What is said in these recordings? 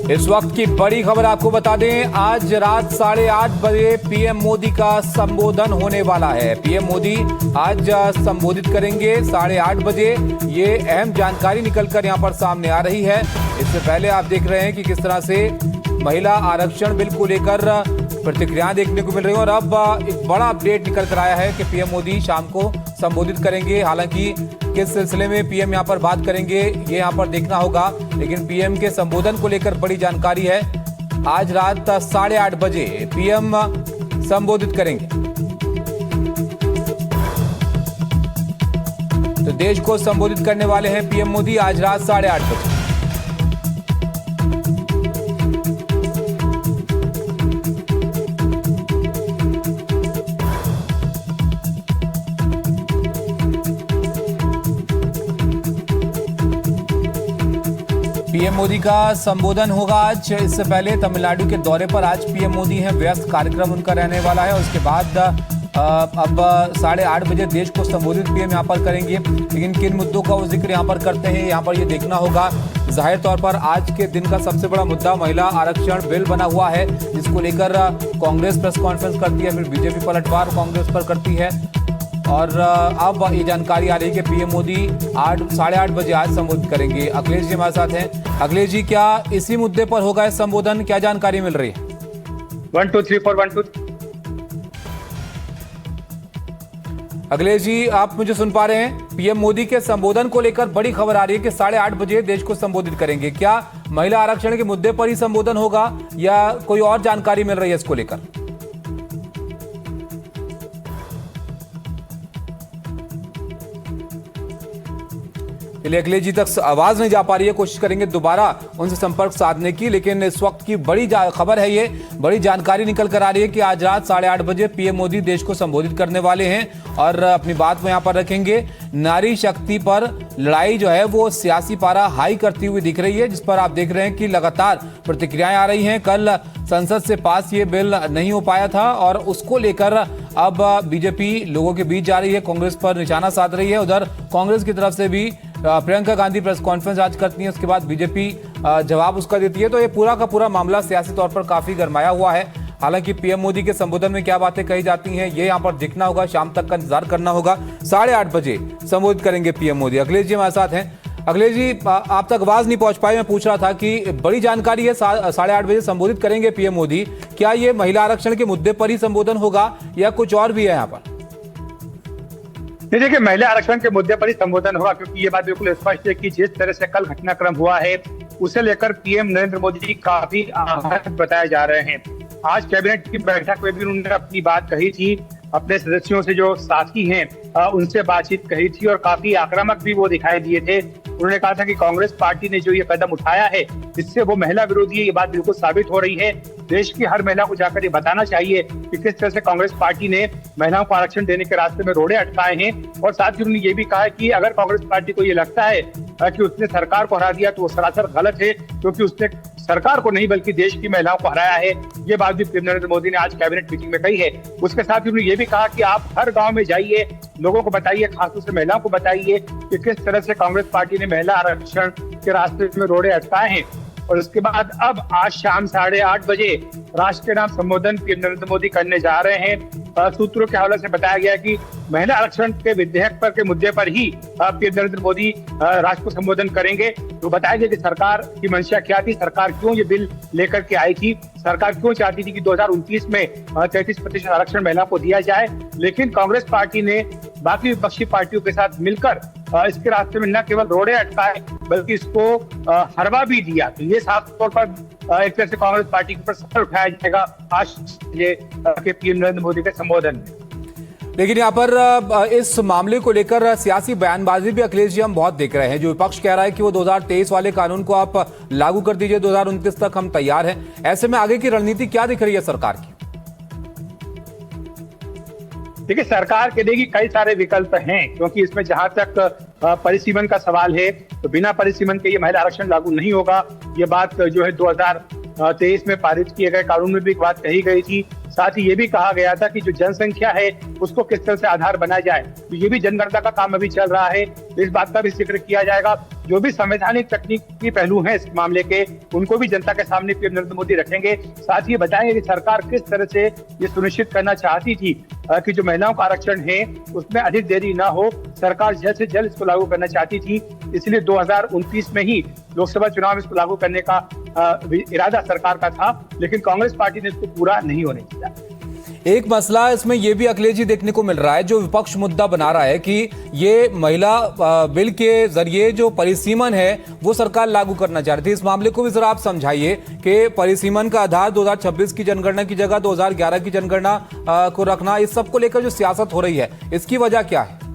इस वक्त की बड़ी खबर आपको बता दें, आज रात 8:30 बजे पीएम मोदी का संबोधन होने वाला है। पीएम मोदी आज संबोधित करेंगे 8:30 बजे। ये अहम जानकारी निकलकर यहां पर सामने आ रही है। इससे पहले आप देख रहे हैं कि किस तरह से महिला आरक्षण बिल को लेकर प्रतिक्रियाएं देखने को मिल रही है और अब एक बड़ा अपडेट निकल कर आया है कि पीएम मोदी शाम को संबोधित करेंगे। हालांकि किस सिलसिले में पीएम यहां पर बात करेंगे ये यहां पर देखना होगा, लेकिन पीएम के संबोधन को लेकर बड़ी जानकारी है। आज रात 8:30 बजे पीएम संबोधित करेंगे। तो देश को संबोधित करने वाले हैं पीएम मोदी आज रात 8:30 बजे। पीएम मोदी का संबोधन होगा आज। इससे पहले तमिलनाडु के दौरे पर आज पीएम मोदी हैं, व्यस्त कार्यक्रम उनका रहने वाला है। उसके बाद अब 8:30 बजे देश को संबोधित पीएम यहां पर करेंगे। लेकिन किन मुद्दों का वो जिक्र यहां पर करते हैं, यहां पर ये देखना होगा। जाहिर तौर पर आज के दिन का सबसे बड़ा मुद्दा महिला आरक्षण बिल बना हुआ है, जिसको लेकर कांग्रेस प्रेस कॉन्फ्रेंस करती है, फिर बीजेपी पलटवार कांग्रेस पर करती है। और अब ये जानकारी आ रही है कि पीएम मोदी 8:30 बजे आज संबोधित करेंगे। अखिलेश जी हमारे साथ हैं। अखिलेश जी, क्या इसी मुद्दे पर होगा इस संबोधन, क्या जानकारी मिल रही है? 1 2 3 4 1 2। अखिलेश जी, आप मुझे सुन पा रहे हैं? पीएम मोदी के संबोधन को लेकर बड़ी खबर आ रही है कि 8:30 बजे देश को संबोधित करेंगे। क्या महिला आरक्षण के मुद्दे पर ही संबोधन होगा या कोई और जानकारी मिल रही है इसको लेकर? अखिलेश जी तक आवाज नहीं जा पा रही है, कोशिश करेंगे दोबारा उनसे संपर्क साधने की। लेकिन इस वक्त की बड़ी खबर है, ये बड़ी जानकारी निकल कर आ रही है कि आज रात 8:30 बजे पीएम मोदी देश को संबोधित करने वाले हैं और अपनी बात वो यहाँ पर रखेंगे। नारी शक्ति पर लड़ाई जो है वो सियासी पारा हाई करती हुई दिख रही है, जिस पर आप देख रहे हैं कि लगातार प्रतिक्रियाएं आ रही हैं। कल संसद से पास ये बिल नहीं हो पाया था और उसको लेकर अब बीजेपी लोगों के बीच जा रही है, कांग्रेस पर निशाना साध रही है। उधर कांग्रेस की तरफ से भी प्रियंका गांधी प्रेस कॉन्फ्रेंस आज करती है, उसके बाद बीजेपी जवाब उसका देती है। तो ये पूरा का पूरा मामला सियासी तौर पर काफी गरमाया हुआ है। हालांकि पीएम मोदी के संबोधन में क्या बातें कही जाती हैं ये यहाँ पर देखना होगा, शाम तक का इंतजार करना होगा। 8:30 बजे संबोधित करेंगे पीएम मोदी। अखिलेश जी हमारे साथ हैं। अखिलेश जी, आप तक आवाज नहीं पहुंच पाई, मैं पूछ रहा था कि बड़ी जानकारी है 8:30 बजे संबोधित करेंगे पीएम मोदी। क्या ये महिला आरक्षण के मुद्दे पर ही संबोधन होगा या कुछ और भी है यहाँ पर? देखिए, महिला आरक्षण के मुद्दे पर ही संबोधन होगा, क्योंकि ये बात बिल्कुल स्पष्ट है कि जिस तरह से कल घटनाक्रम हुआ है उसे लेकर पीएम नरेंद्र मोदी जी काफी आहत बताए जा रहे हैं। आज कैबिनेट की बैठक में भी उन्होंने अपनी बात कही थी, अपने सदस्यों से जो साथी हैं उनसे बातचीत कही थी और काफी आक्रामक भी वो दिखाई दिए थे। उन्होंने कहा था कि कांग्रेस पार्टी ने जो ये कदम उठाया है इससे वो महिला विरोधी है, ये बात बिल्कुल साबित हो रही है। देश की हर महिला को जाकर ये बताना चाहिए कि किस तरह से कांग्रेस पार्टी ने महिलाओं को आरक्षण देने के रास्ते में रोड़े अटकाए हैं। और साथ ही उन्होंने ये भी कहा कि अगर कांग्रेस पार्टी को ये लगता है कि उसने सरकार को हरा दिया तो वो सरासर गलत है, क्योंकि उसने सरकार को नहीं बल्कि देश की महिलाओं को हराया है। ये बात भी पीएम नरेंद्र मोदी ने आज कैबिनेट मीटिंग में कही है। उसके साथ ही उन्होंने ये भी कहा कि आप हर गांव में जाइए, लोगों को बताइए, खासतौर से महिलाओं को बताइए कि किस तरह से कांग्रेस पार्टी ने महिला आरक्षण के रास्ते में रोड़े अटकाए हैं। और उसके बाद अब आज शाम 8:30 बजे राष्ट्र के नाम संबोधन पीएम नरेंद्र मोदी करने जा रहे हैं। सूत्रों के हवाले से बताया गया कि महिला आरक्षण के विधेयक पर के मुद्दे पर ही पीएम नरेंद्र मोदी राष्ट्र को संबोधन करेंगे। तो बताया गया कि सरकार की मंशा क्या थी, सरकार क्यों ये बिल लेकर के आई थी, सरकार क्यों चाहती थी कि 2029 में 33% आरक्षण महिलाओं को दिया जाए। लेकिन कांग्रेस पार्टी ने बाकी विपक्षी पार्टियों के साथ मिलकर इसके रास्ते में न केवल रोड़े अटकाए बल्कि इसको हरवा भी दिया। तो ये साफ तौर पर एक तरह से कांग्रेस पार्टी के ऊपर सवाल उठाया जाएगा आज ये पीएम नरेंद्र मोदी के संबोधन में। लेकिन यहाँ पर इस मामले को लेकर सियासी बयानबाजी भी अखिलेश जी हम बहुत देख रहे हैं। जो विपक्ष कह रहा है कि वो 2023 वाले कानून को आप लागू कर दीजिए, 2029 तक हम तैयार हैं। ऐसे में आगे की रणनीति क्या दिख रही है सरकार की? देखिए, सरकार के देगी कई सारे विकल्प हैं, क्योंकि इसमें जहां तक परिसीमन का सवाल है तो बिना परिसीमन के ये महिला आरक्षण लागू नहीं होगा। ये बात जो है 2023 में पारित किए गए कानून में भी एक बात कही गई थी। साथ ही ये भी कहा गया था कि जो जनसंख्या है उसको किस तरह से आधार बनाया जाए, तो ये भी जनगणना का काम अभी चल रहा है, तो इस बात का भी जिक्र किया जाएगा। जो भी संवैधानिक तकनीकी पहलू हैं इस मामले के, उनको भी जनता के सामने पीएम नरेंद्र मोदी रखेंगे। साथ ही ये बताएंगे कि सरकार किस तरह से ये सुनिश्चित करना चाहती थी कि जो महिलाओं का आरक्षण है उसमें अधिक देरी ना हो, सरकार जल्द से जल्द इसको लागू करना चाहती थी, इसलिए 2029 में ही लोकसभा चुनाव में इसको लागू करने का इरादा सरकार का था, लेकिन कांग्रेस पार्टी ने इसको पूरा नहीं होने दिया। एक मसला इसमें यह भी अखिलेश जी देखने को मिल रहा है, जो विपक्ष मुद्दा बना रहा है कि ये महिला बिल के जरिए जो परिसीमन है वो सरकार लागू करना चाह रही थी। इस मामले को भी जरा आप समझाइए कि परिसीमन का आधार 2026 की जनगणना की जगह 2011 की जनगणना को रखना, इस सब को लेकर जो सियासत हो रही है इसकी वजह क्या है?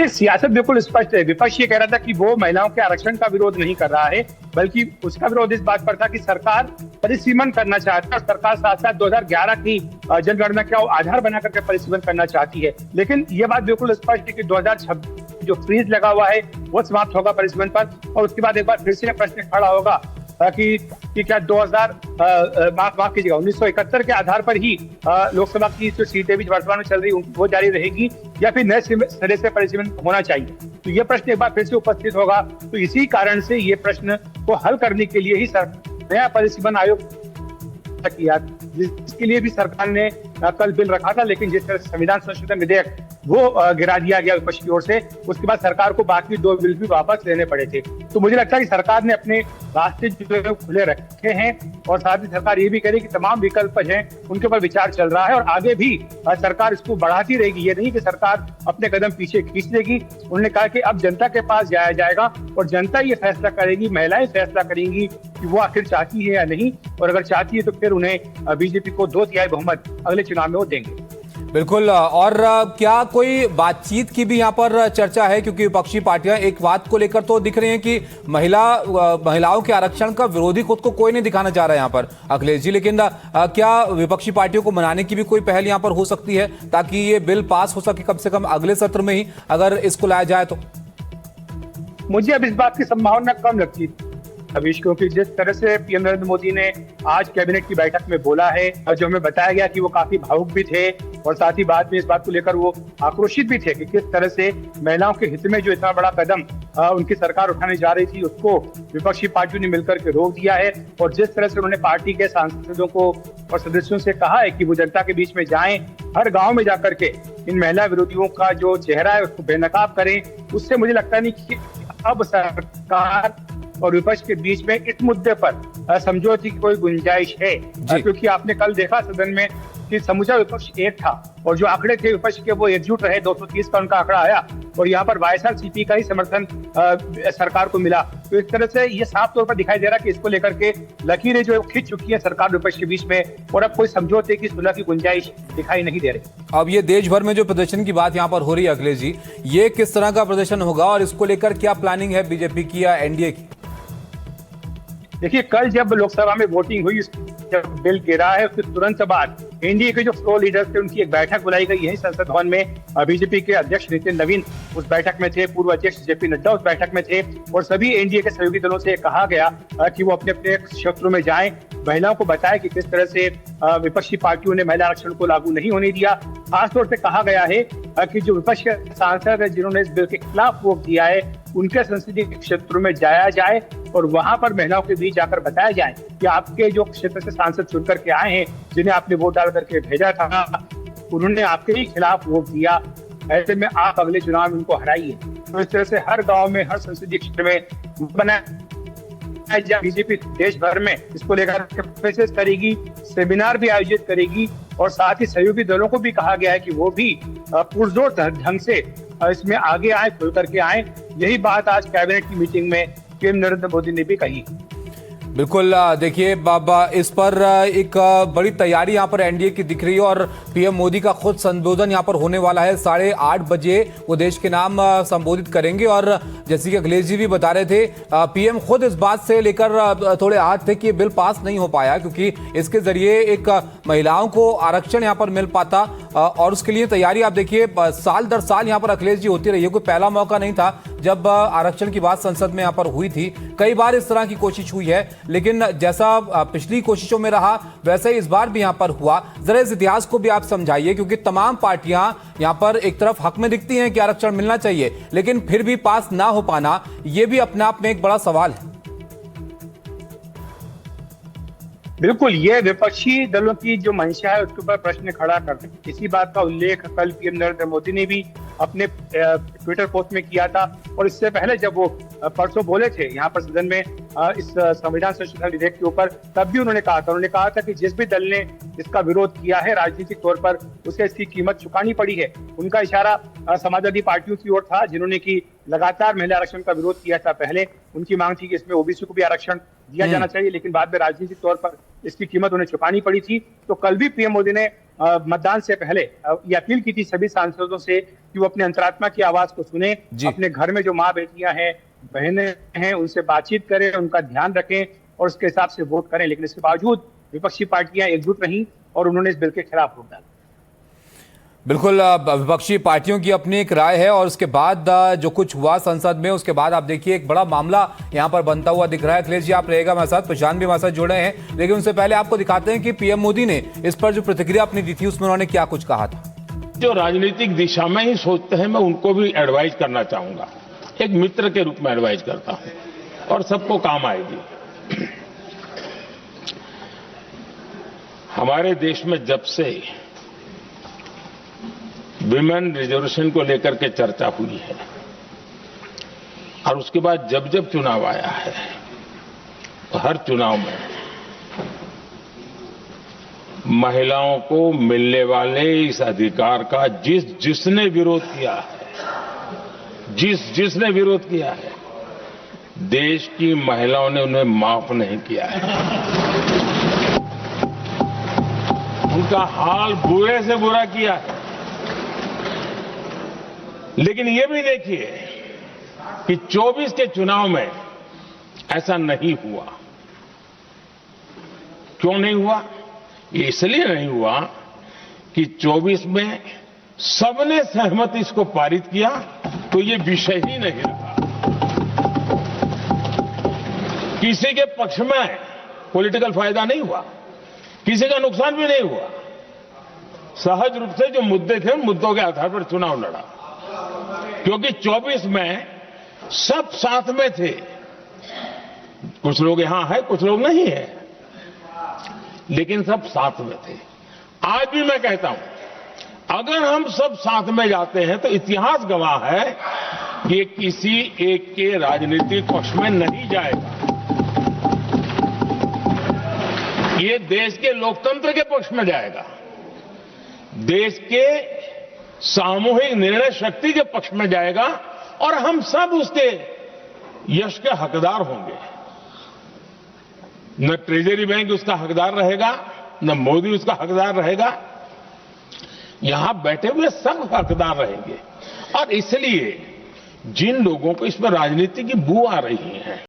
सियासत बिल्कुल स्पष्ट है। विपक्ष ये कह रहा था कि वो महिलाओं के आरक्षण का विरोध नहीं कर रहा है, बल्कि उसका विरोध इस बात पर था कि सरकार परिसीमन करना चाहती है और सरकार साथ साथ 2011 की जनगणना का आधार बना करके परिसीमन करना चाहती है। लेकिन ये बात बिल्कुल स्पष्ट है कि 2026 जो फ्रीज लगा हुआ है वो समाप्त होगा परिसीमन पर, और उसके बाद एक बार फिर से प्रश्न खड़ा होगा कि क्या 1971 के आधार पर ही लोकसभा की जो सीटें भी वर्तमान में चल रही वो जारी रहेगी, या फिर नए सिरे से परिसीमन होना चाहिए। तो ये प्रश्न एक बार फिर से उपस्थित होगा। तो इसी कारण से ये प्रश्न को हल करने के लिए ही नया परिसीमन आयोग किया, जिसके लिए भी सरकार ने कल बिल रखा था, लेकिन जिस तरह संविधान संशोधन विधेयक वो गिरा दिया गया विपक्ष की ओर से, उसके बाद सरकार को बाकी 2 बिल भी वापस लेने पड़े थे। तो मुझे लगता है कि सरकार ने अपने रास्ते जो है खुले रखे हैं, और साथ ही सरकार ये भी कह रही है कि तमाम विकल्प हैं उनके ऊपर विचार चल रहा है, और आगे भी सरकार इसको बढ़ाती रहेगी। ये नहीं कि सरकार अपने कदम पीछे खींच देगी। उन्होंने कहा कि अब जनता के पास जाया जाएगा और जनता ये फैसला करेगी, महिलाएं फैसला करेंगी कि वो आखिर चाहती है या नहीं, और अगर चाहती है तो फिर उन्हें बीजेपी को 2/3 बहुमत अगले चुनाव में वो देंगे। बिल्कुल। और क्या कोई बातचीत की भी यहाँ पर चर्चा है? क्योंकि विपक्षी पार्टियां एक बात को लेकर तो दिख रही हैं कि महिलाओं के आरक्षण का विरोधी खुद को कोई नहीं दिखाना चाह रहा है यहाँ पर अखिलेश जी, लेकिन क्या विपक्षी पार्टियों को मनाने की भी कोई पहल यहाँ पर हो सकती है ताकि ये बिल पास हो सके कम से कम अगले सत्र में ही, अगर इसको लाया जाए तो? मुझे अब इस बात की संभावना कम लगती अभीश, क्योंकि जिस तरह से पीएम नरेंद्र मोदी ने आज कैबिनेट की बैठक में बोला है, और जो हमें बताया गया कि वो काफी भावुक भी थे, और साथ ही बाद में इस बात को लेकर वो आक्रोशित भी थे कि किस तरह से महिलाओं के हित में जो इतना बड़ा कदम उनकी सरकार उठाने जा रही थी उसको विपक्षी पार्टियों ने मिलकर के रोक दिया है। और जिस तरह से उन्होंने पार्टी के सांसदों को और सदस्यों से कहा है कि वो जनता के बीच में जाएं, हर गाँव में जाकर के इन महिला विरोधियों का जो चेहरा है उसको बेनकाब करें, उससे मुझे लगता नहीं कि अब सरकार और विपक्ष के बीच में इस मुद्दे पर समझौते की कोई गुंजाइश है। क्योंकि आपने कल देखा सदन में कि समूचा विपक्ष एक था, और जो आंकड़े थे विपक्ष के वो एकजुट रहे, 230 का उनका आंकड़ा आया, और यहाँ पर वाईएसआरसीपी का ही समर्थन सरकार को मिला। तो इस तरह से ये साफ तौर पर दिखाई दे रहा है कि इसको लेकर के लकीरें जो खिंच चुकी है सरकार विपक्ष के बीच में, और अब कोई समझौते की सुलह की गुंजाइश दिखाई नहीं दे रही। अब ये देश भर में जो प्रदर्शन की बात यहाँ पर हो रही है अखिलेश जी, ये किस तरह का प्रदर्शन होगा और इसको लेकर क्या प्लानिंग है बीजेपी की या एनडीए की? देखिए, कल जब लोकसभा में वोटिंग हुई, जब बिल गिरा है उसके तुरंत बाद एनडीए के जो फ्लोर लीडर्स थे उनकी एक बैठक बुलाई गई यही संसद भवन में। बीजेपी के अध्यक्ष नितिन नवीन उस बैठक में थे, पूर्व अध्यक्ष जेपी नड्डा उस बैठक में थे, और सभी एनडीए के सहयोगी दलों से कहा गया कि वो अपने अपने क्षेत्रों में जाएं, महिलाओं को बताएं कि किस तरह से विपक्षी पार्टियों ने महिला आरक्षण को लागू नहीं होने दिया। खासतौर से कहा गया है कि जो विपक्ष के सांसद है जिन्होंने इस बिल के खिलाफ वोट दिया है, उनके संसदीय क्षेत्रों में जाया जाए और वहां पर महिलाओं के बीच जाकर बताया जाए कि आपके जो क्षेत्र से सांसद चुन करके आए हैं, जिन्हें आपने वोट डाल करके भेजा था, उन्होंने आपके ही खिलाफ वोट दिया, ऐसे में आप अगले चुनाव में उनको हराइए। तो इस तरह से हर गांव में, हर संसदीय क्षेत्र में बनाया, बीजेपी देश भर में इसको लेकर प्रेसेस करेगी, सेमिनार भी आयोजित करेगी, और साथ ही सहयोगी दलों को भी कहा गया है कि वो भी पुरजोर ढंग से इसमें आगे आए, खुल करके आए। यही बात आज कैबिनेट की मीटिंग में पीएम नरेंद्र मोदी ने भी कही। बिल्कुल। देखिए बाबा, इस पर एक बड़ी तैयारी यहाँ पर एनडीए की दिख रही है, और पीएम मोदी का खुद संबोधन यहाँ पर होने वाला है। 8:30 बजे वो देश के नाम संबोधित करेंगे, और जैसे कि अखिलेश जी भी बता रहे थे, पीएम खुद इस बात से लेकर थोड़े आहत थे कि ये बिल पास नहीं हो पाया, क्योंकि इसके जरिए एक महिलाओं को आरक्षण यहाँ पर मिल पाता, और उसके लिए तैयारी आप देखिए साल दर साल यहाँ पर अखिलेश जी होती रही है। कोई पहला मौका नहीं था जब आरक्षण की बात संसद में यहाँ पर हुई थी, कई बार इस तरह की कोशिश हुई है, लेकिन जैसा पिछली कोशिशों में रहा वैसा ही इस बार भी यहां पर हुआ। जरा इस इतिहास को भी आप समझाइए, क्योंकि तमाम पार्टियां यहां पर एक तरफ हक में दिखती हैं कि आरक्षण मिलना चाहिए, लेकिन फिर भी पास ना हो पाना यह भी अपने आप में एक बड़ा सवाल है। बिल्कुल, ये विपक्षी दलों की जो मंशा है उसके ऊपर प्रश्न खड़ा करते हैं। इसी बात का उल्लेख कल पीएम नरेंद्र मोदी ने भी अपने ट्विटर पोस्ट में किया था, और इससे पहले जब वो परसों बोले थे यहाँ पर सदन में इस संविधान संशोधन विधेयक के ऊपर, तब भी उन्होंने कहा था कि जिस भी दल ने इसका विरोध किया है राजनीतिक तौर पर उसे इसकी कीमत चुकानी पड़ी है। उनका इशारा समाजवादी पार्टियों की ओर था, जिन्होंने की लगातार महिला आरक्षण का विरोध किया था। पहले उनकी मांग थी कि इसमें ओबीसी को भी आरक्षण दिया जाना चाहिए, लेकिन बाद में राजनीतिक तौर पर इसकी कीमत उन्हें चुकानी पड़ी थी। तो कल भी पीएम मोदी ने मतदान से पहले ये अपील की थी सभी सांसदों से कि वो अपने अंतरात्मा की आवाज को सुने, अपने घर में जो माँ बेटियां हैं, बहनें हैं, उनसे बातचीत करें, उनका ध्यान रखें और उसके हिसाब से वोट करें। लेकिन इसके बावजूद विपक्षी पार्टियां एकजुट रहीं और उन्होंने इस बिल के खिलाफ वोट डाला। बिल्कुल, विपक्षी पार्टियों की अपनी एक राय है और उसके बाद जो कुछ हुआ संसद में, उसके बाद आप देखिए एक बड़ा मामला यहां पर बनता हुआ दिख रहा है। अखिलेश जी आप रहेगा हमारे साथ, प्रशांत भी हमारे साथ जुड़े हैं, लेकिन उससे पहले आपको दिखाते हैं कि पीएम मोदी ने इस पर जो प्रतिक्रिया अपनी दी थी उसमें उन्होंने क्या कुछ कहा था। जो राजनीतिक दिशा में ही सोचते हैं, मैं उनको भी एडवाइस करना चाहूंगा, एक मित्र के रूप में एडवाइस करता हूं और सबको काम आएगी। हमारे देश में जब से विमेन रिजर्वेशन को लेकर के चर्चा हुई है और उसके बाद जब जब चुनाव आया है, तो हर चुनाव में महिलाओं को मिलने वाले इस अधिकार का जिसने विरोध किया है, जिसने विरोध किया है, देश की महिलाओं ने उन्हें माफ नहीं किया है। उनका हाल बुरे से बुरा किया है। लेकिन ये भी देखिए कि 24 के चुनाव में ऐसा नहीं हुआ। क्यों नहीं हुआ? ये इसलिए नहीं हुआ कि 24 में सबने सहमति इसको पारित किया, तो ये विषय ही नहीं रहा। किसी के पक्ष में पॉलिटिकल फायदा नहीं हुआ, किसी का नुकसान भी नहीं हुआ। सहज रूप से जो मुद्दे थे उन मुद्दों के आधार पर चुनाव लड़ा, क्योंकि 24 में सब साथ में थे। कुछ लोग यहां है, कुछ लोग नहीं है, लेकिन सब साथ में थे। आज भी मैं कहता हूं, अगर हम सब साथ में जाते हैं तो इतिहास गवाह है कि किसी एक के राजनीतिक पक्ष में नहीं जाएगा। ये देश के लोकतंत्र के पक्ष में जाएगा, देश के सामूहिक निर्णय शक्ति के पक्ष में जाएगा और हम सब उसके यश के हकदार होंगे। न ट्रेजरी बैंक उसका हकदार रहेगा, न मोदी उसका हकदार रहेगा, यहां बैठे हुए सब हकदार रहेंगे। और इसलिए जिन लोगों को इसमें राजनीति की बू आ रही है,